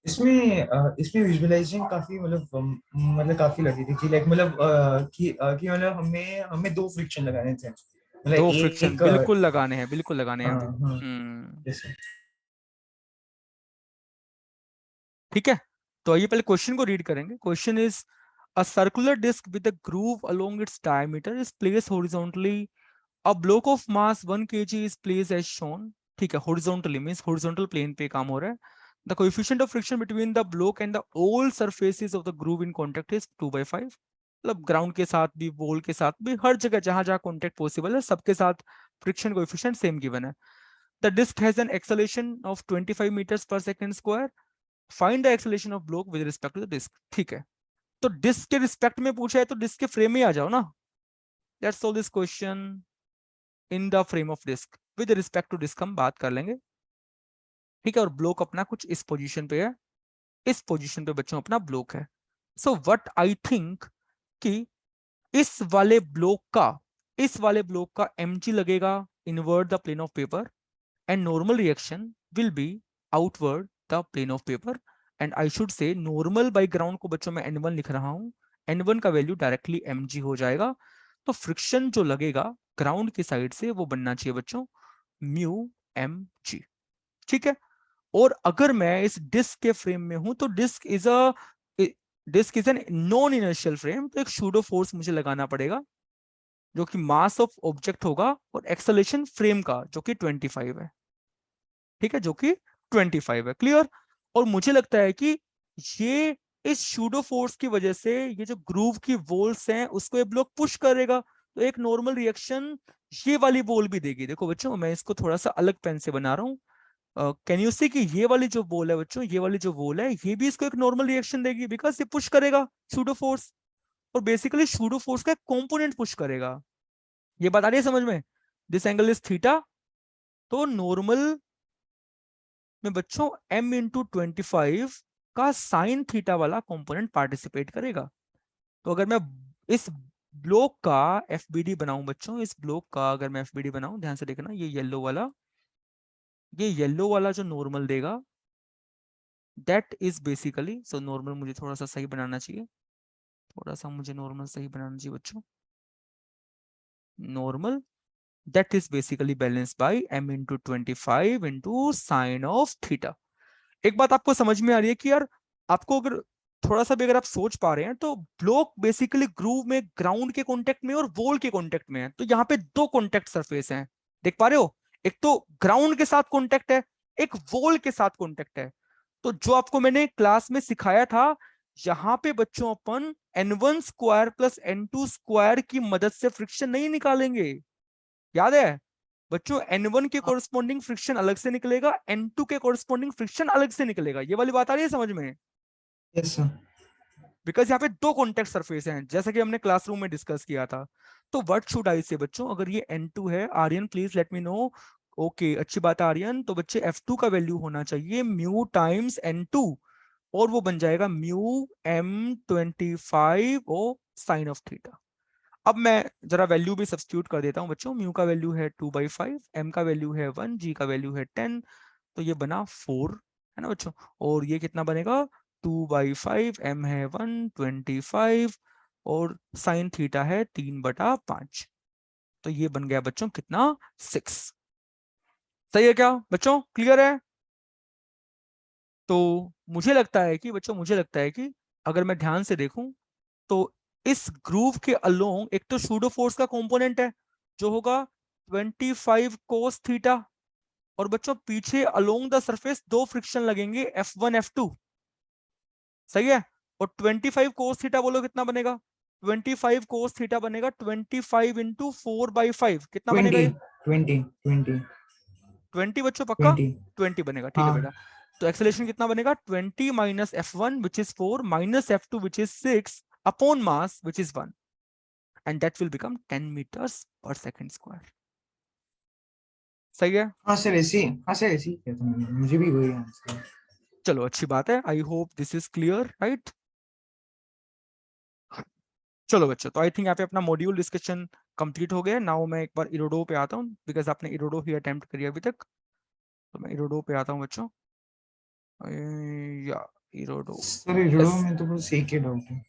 इसमें विजुअलाइजिंग काफी मतलब काफी लगी थी कि लाइक मतलब कि मतलब हमें हमें दो फ्रिक्शन लगाने थे मतलब दो फ्रिक्शन एक बिल्कुल लगाने हैं, बिल्कुल लगाने हैं हाँ अभी। हाँ। हम्म, जैसे ठीक है, तो आइए पहले क्वेश्चन को रीड करेंगे। Question is a circular disc with a groove along its diameter is placed horizontally, a block of mass 1 kg is placed as shown। ठीक है, horizontally means horizontal plane पे काम हो रहा है। The coefficient of friction between the block and the all surfaces of the groove in contact is 2/5। मतलब ground के साथ भी, वॉल के साथ भी, हर जगह जहां जहां कॉन्टेक्ट पॉसिबल है सबके साथ फ्रिक्शन कोएफिशिएंट सेम गिवन है। The disk has an acceleration of 25 meters per second square। Find the acceleration of block with respect to the disk। ठीक है, तो डिस्क के रिस्पेक्ट में पूछा है तो डिस्क के फ्रेम में आ जाओ ना। Let's solve this question in the frame of disc, with respect to disc हम बात कर लेंगे। ठीक है, और ब्लॉक अपना कुछ इस पोजीशन पे है, इस पोजीशन पे बच्चों अपना ब्लॉक है। सो व्हाट आई थिंक कि इस वाले ब्लॉक का, इस वाले ब्लॉक का mg लगेगा inward the plane of paper, and normal reaction will be outward the plane of paper, and I should say normal by ground को बच्चों मैं n1 लिख रहा हूं, n1 का वैल्यू डायरेक्टली mg हो जाएगा। तो फ्रिक्शन जो लगेगा ग्राउंड की साइड से वो बनना चाहिए बच्चों म्यू एम जी। ठीक है, और अगर मैं इस डिस्क के फ्रेम में हूं तो disc is an non inertial frame, तो एक सूडो फोर्स मुझे लगाना पड़ेगा जो कि मास ऑफ ऑब्जेक्ट होगा, और एक्सेलरेशन फ्रेम का जो कि 25 है। ठीक है, जो कि 25 है, क्लियर। और मुझे लगता है कि ये इस शूडो फोर्स की वजह से ये जो ग्रूव की वॉल्स हैं उसको ये ब्लॉक पुश करेगा, तो एक नॉर्मल रिएक्शन ये वाली बॉल भी देगी। देखो बच्चों मैं इसको थोड़ा सा अलग पेन से बना रहा हूँ, कैन यू सी कि ये वाली जो बॉल है बच्चों, ये वाली जो बॉल है ये भी इसको एक नॉर्मल रिएक्शन देगी, बिकॉज ये पुश करेगा शूडो फोर्स। और बेसिकली सूडो फोर्स का कंपोनेंट पुश करेगा। ये बात आ रही है समझ में? दिस एंगल इज थीटा, तो नॉर्मल में बच्चों m इंटू 25 का साइन थीटा वाला कंपोनेंट पार्टिसिपेट करेगा। तो अगर मैं इस ब्लॉक का एफबीडी बनाऊं बच्चों, इस ब्लॉक का अगर मैं एफबीडी बनाऊं, ध्यान से देखना, ये येलो वाला जो नॉर्मल देगा, that is basically, so normal मुझे थोड़ा सा सही बनाना चाहिए, थोड़ा सा मुझे नॉर्मल सही बनाना चाहिए बच्चों। Normal that is basically balance bye m into 25 into sine of theta. एक बात आपको समझ में आ रही है कि यार, आपको अगर थोड़ा सा भी अगर आप सोच पा रहे हैं, तो ब्लॉक बेसिकली ग्रूव में ग्राउंड के कांटेक्ट में और वॉल के कांटेक्ट में है, तो यहाँ पे दो कांटेक्ट सरफेस हैं, देख पा रहे हो? एक तो ग्राउंड के साथ कांटेक्ट है, एक वॉल के साथ कांटेक्ट है। तो जो आपको मैंने क्लास में सिखाया था, यहाँ पे बच्चों अपन n1 square plus n2 square की मदद से फ्रिक्शन नहीं निकालेंगे, याद है बच्चों? n1 के कोरस्पॉन्डिंग फ्रिक्शन अलग से निकलेगा, n2 के कोरस्पॉन्डिंग फ्रिक्शन अलग से निकलेगा। ये वाली बात आ रही है समझ में? Yes sir. बिकॉज यहाँ पे दो कॉन्टेक्ट सरफेस हैं, जैसा कि हमने क्लासरूम में डिस्कस किया था। तो व्हाट शुड आई से बच्चों, अगर ये n2 है, Aryan please let me know. Okay, अच्छी बात है आर्यन। तो बच्चे f2 का वैल्यू होना चाहिए म्यू टाइम्स n2, और वो बन जाएगा म्यू m25 ओ साइन ऑफ थीटा। अब मैं जरा वैल्यू भी सब्स्टिट्यूट कर देता हूं बच्चों। म्यू का वैल्यू है 2/5, m का वैल्यू है 1, g का वैल्यू है 10, तो ये बना 4, है ना बच्चों? और ये कितना बनेगा? 2/5, m है 125, और साइन थीटा है 3/5, तो ये बन गया बच्चों कितना? 6। सही है क्या बच्चों? क्लियर है? तो मुझे लगता है कि बच्चों, मुझे लगता है कि अगर मैं ध्यान से देखूं, तो इस ग्रूव के अलोंग एक तो सूडो फोर्स का कंपोनेंट है जो होगा 25 कोस थीटा, और बच्चों पीछे अलोंग द सरफेस दो फ्रिक्शन लगेंगे F1 F2। सही है? और 25 कोस थीटा बोलो कितना बनेगा? 25 कोस थीटा बनेगा 25 इंटू 4/5, कितना बनेगा 20 ये? 20 20 20 बच्चों पक्का? 20। 20 बनेगा, ठीक है हाँ बेटा। तो एक्सेलरेशन कितना बनेगा? 20 minus F1 which is 4 minus F2 which is 6 upon mass which is 1, and that will become 10 meters per second square। सही है? हाँ सर ऐसे ही, हाँ सर ऐसे ही किया था मैंने, मुझे भी वही आंसर। चलो अच्छी बात है, I hope this is clear, right? चलो बच्चों, तो आई थिंक यहाँ पे अपना मॉड्यूल डिस्कशन कंप्लीट हो गया। नाउ मैं एक बार इरोडो पे आता हूँ, बिकॉज आपने इरोडो ही अटेम्प्ट करी अभी तक, तो मैं इरोडो पे आता हूँ बच्चों। या इरोडो, सर जुड़ो यस। में तो बस एक ही डाउट है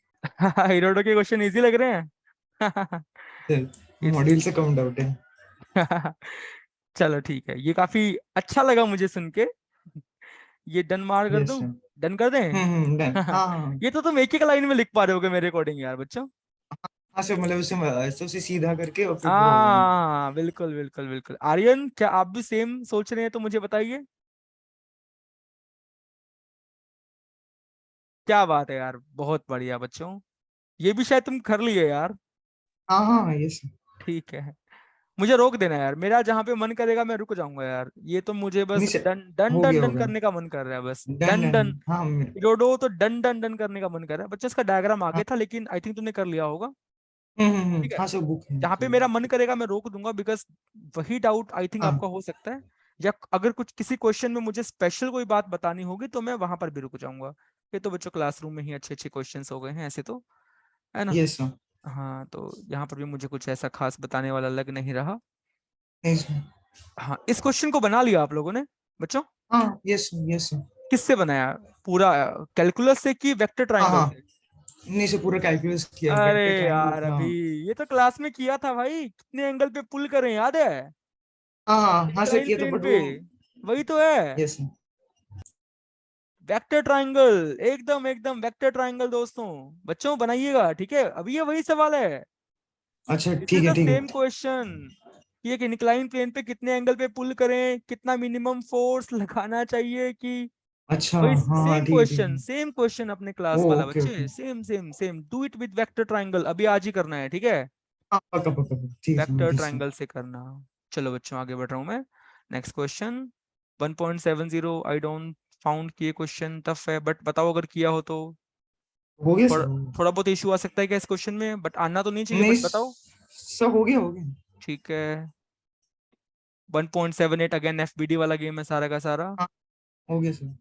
इरोडो के क्वेश्चन इजी लग रहे हैं? सर, इट्स मॉड्यूल से कम डाउट है। चलो ठीक है, ये काफी अच्छा लगा मुझे सुन के। ये डन मार कर यस दूं? सर। डन कर दें? डन, हाँ हाँ। ये तो तुम एक एक लाइन में लिख पा रहे होगे मेरे अकॉर्डिंग यार बच्चों। हाँ सर, मतलब उसे ऐसे उसे सीधा करके और फिर ड्रॉ करना। हाँ बिल्कुल बिल्कुल बिल्कुल। आर्यन, क्या आप भी सेम सोच रहे हैं? तो मुझे बताइए। क्या बात है यार, बहुत बढ़िया बच्चों। ये भी शायद तुम कर लिए यार। हाँ हाँ यस। ठीक है, मुझे रोक देना यार, मेरा जहां पे मन करेगा मैं रुक जाऊंगा यार। ये तो मुझे नहीं बस सर, डन डन हो डन गया डन होगा। करने का मन कर रहा है, बस डन डन डन। डन। हाँ मेरे, डोडो तो डन डन डन करने का मन कर रहा है बच्चों। इसका डायग्राम आगे हाँ। था, लेकिन आई थिंक तुमने कर लिया होगा। ठीक है, हाँ सर, बुक है जहां पे तो। मेरा मन करेगा मैं रोक दूंगा, बिकॉज वही डाउट आई थिंक हाँ आपका हो सकता है। या अगर कुछ किसी क्वेश्चन में मुझे स्पेशल कोई बात बतानी होगी, तो मैं वहां पर भी रुक जाऊंगा। ये तो बच्चों क्लासरूम में ही अच्छे अच्छे क्वेश्चंस हो गए हैं ऐसे तो, है ना? Yes sir. हाँ, तो यहाँ पर भी मुझे कुछ ऐसा खास बताने वाला लग नहीं रहा। नहीं सर। हाँ, इस क्वेश्चन को बना लिया आप लोगों ने बच्चों? हाँ यस यस सर। किससे बनाया? पूरा कैलकुलस से कि वेक्टर हाँ ट्राइंगल हाँ, से? नहीं सर, पूरा कैलकुलस किया, अरे वेक्टर ट्रायंगल यार, था। अभी ये तो क्लास में किया था भाई, कितने एंगल पे पुल करें, याद है? हाँ हाँ हाँ सर, इंक्लाइन किया था प्लेन बट पे, वो। वही तो है। Yes sir. वेक्टर ट्राइंगल, एकदम एकदम वेक्टर ट्राइंगल दोस्तों। बच्चों बनाइएगा, ठीक है? अभी ये वही सवाल है। अच्छा दिस इज ठीक है द ठीक सेम है। क्वेश्चन कि एक इंक्लाइन प्लेन पे कितने एंगल पे पुल करें, कितना मिनिमम फोर्स लगाना चाहिए कि, अच्छा वही हाँ हाँ, ठीक है ठीक है। सेम क्वेश्चन अपने ओ क्लास वाला ओके ओके। बच्चे, same same same. Do it with vector triangle, अभी आज ही करना है, ठीक है? हाँ पक्का पक्का पक्का, ठीक है sir, vector notice sir. Triangle से करना। चलो बच्चों, आगे बढ़ रहा हूँ मैं। Next question 1.70। I don't found कि ये क्वेश्चन टफ है, बट बताओ अगर किया हो तो। हो गया थोड़ा सर, थोड़ा बहुत इशू आ सकता है क्या इस क्वेश्चन में, बट आना तो नहीं चाहिए, नहीं बट बताओ। सर, हो गया हो गया। ठीक है। 1.78 अगेन एफबीडी वाला गेम है सारा का सारा। हाँ, हो गया सर।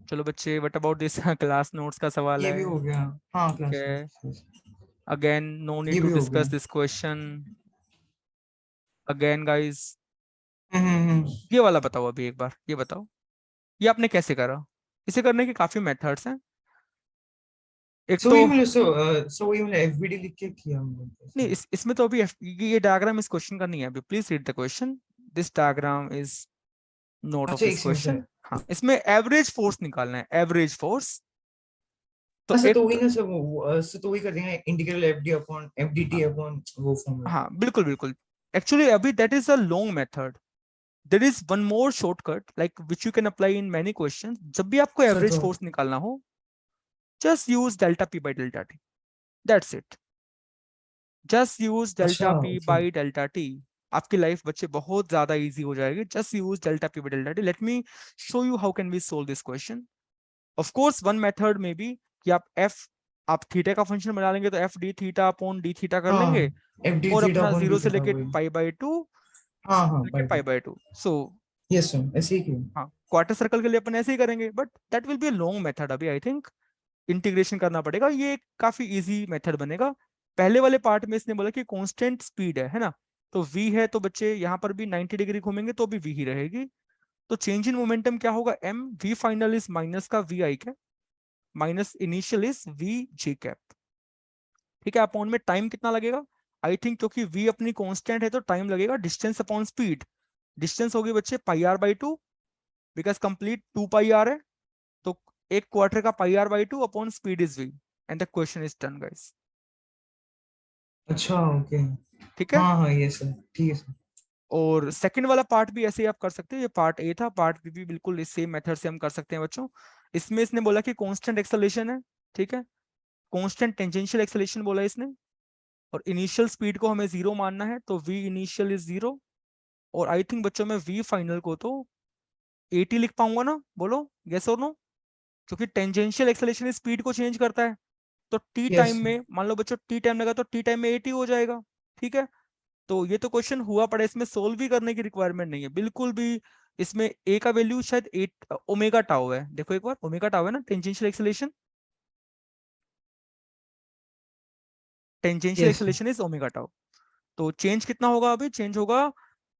चलो बच्चे, what about this class notes का सवाल ये है। भी हो गया। हाँ, ठीक क्लास है। में। अगेन नो नीड ये टू भी हो डिस्कस गया। This question again guys. Hmm. ये वाला बताओ, अभी एक बार ये बताओ, ये आपने कैसे करा। इसे करने के काफी मेथड्स हैं। एक सो तो ये मतलब सो ये मतलब एफबीडी लिख के किया हम लोग नहीं, ऐसे। इसमें तो अभी ये डायग्राम इस क्वेश्चन का नहीं है अभी, please read the question. This diagram is note of अच्छा, दिस एक सेकंड क्वेश्चन। सर। हाँ, इसमें एवरेज फोर्स निकालना है, एवरेज फोर्स। तो अच्छा, तो एक वही ना सर, सर तो वही कर देंगे, integral FD upon FDT upon वो फॉर्मूला। हाँ बिल्कुल बिल्कुल। एक्चुअली अभी that is a long method. There is one more shortcut like which you can apply in many question. जब भी आपको सर एवरेज तो फोर्स निकालना हो, just use delta P by delta t, that's it. Just use अच्छा, delta p okay. By delta t. आपकी life बच्चे बहुत ज्यादा इजी हो जाएगी। Just use delta P by delta T. Let me show you how can we solve this question. Of course one method में भी कि आप थीटा का फंक्शन बना लेंगे तो F D theta upon D theta कर हाँ, लेंगे, एफडी और थीटा अपना अपॉन डी जीरो से थीटा लेके वही। पाई बाई टू, हाँ हाँ, लेके by pi by. By two. So yes sir, ऐसे ही किया। हाँ, क्वार्टर सर्कल के लिए अपन ऐसे ही करेंगे, but that will be a long method. अभी आई थिंक इंटीग्रेशन करना पड़ेगा, ये काफी इजी मेथड बनेगा। पहले वाले पार्ट में इसने बोला कि कांस्टेंट स्पीड है ना। तो v है, तो बच्चे यहाँ पर भी 90 डिग्री घूमेंगे तो भी v ही रहेगी। तो चेंज इन मोमेंटम क्या होगा, m v final is minus का v I cap minus initial is v j cap. ठीक है। अपॉन में टाइम कितना लगेगा, आई थिंक क्योंकि v अपनी कांस्टेंट है तो टाइम लगेगा डिस्टेंस अपॉन स्पीड। डिस्टेंस होगी बच्चे pi r by two, because complete 2 pi r है। तो एक क्वार्टर का pi r by two upon speed is v, and the question is done guys. अच्छा, ओके। ठीक है। हाँ हाँ, ये सर, ठीक है सर। और सेकंड वाला पार्ट भी ऐसे ही आप कर सकते हैं। ये पार्ट ए था, पार्ट बी भी बिल्कुल इस सेम मेथड से हम कर सकते हैं बच्चों। इसमें इसने बोला कि कांस्टेंट एक्सेलरेशन है। ठीक है। कांस्टेंट टेंजेंशियल एक्सेलरेशन बोला इसने, और इनिशियल स्पीड को हमें जीरो मानना है, तो v इनिशियल इज जीरो। और आई थिंक बच्चों में v फाइनल को तो 80 लिख पाऊंगा ना, बोलो यस और नो। क्योंकि टेंजेंशियल एक्सेलरेशन स्पीड को चेंज करता है। तो टी टाइम यस। में मान लो बच्चों टी टाइम लगा तो टी टाइम में 80 हो जाएगा। ठीक है। तो ये तो क्वेश्चन हुआ पड़ा, इसमें सोल्व भी करने की रिक्वायरमेंट नहीं है बिल्कुल भी। इसमें ए का वैल्यू शायद 8 ओमेगा टाउ है, देखो एक बार, ओमेगा टाउ है ना tangential acceleration. Tangential yes. Acceleration is omega tau. तो चेंज कितना होगा, अभी चेंज होगा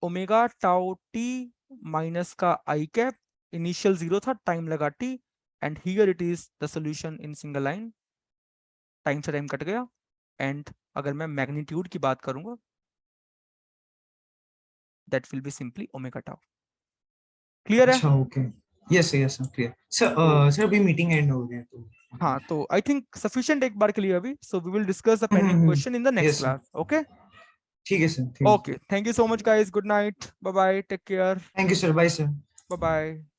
ओमेगा टाउ टी माइनस का आई कैप। इनिशियल जीरो था, टाइम लगा T, and here it is the solution in single line. Time से टाइम कट गया। एंड अगर मैं मैग्नीट्यूड की बात करूंगा, that will be simply omega tau. Clear है। अच्छा, okay. Yes yes sir, clear sir. तो सर अभी मीटिंग एंड हो गया तो। हाँ, तो आई थिंक सफिशिएंट एक बार के लिए अभी। So we will discuss the pending question in the next yes sir, class. Okay. ठीक है सर, ठीक है। Okay, thank you so much guys, good night, bye bye, take care, thank you sir, bye sir. Bye bye.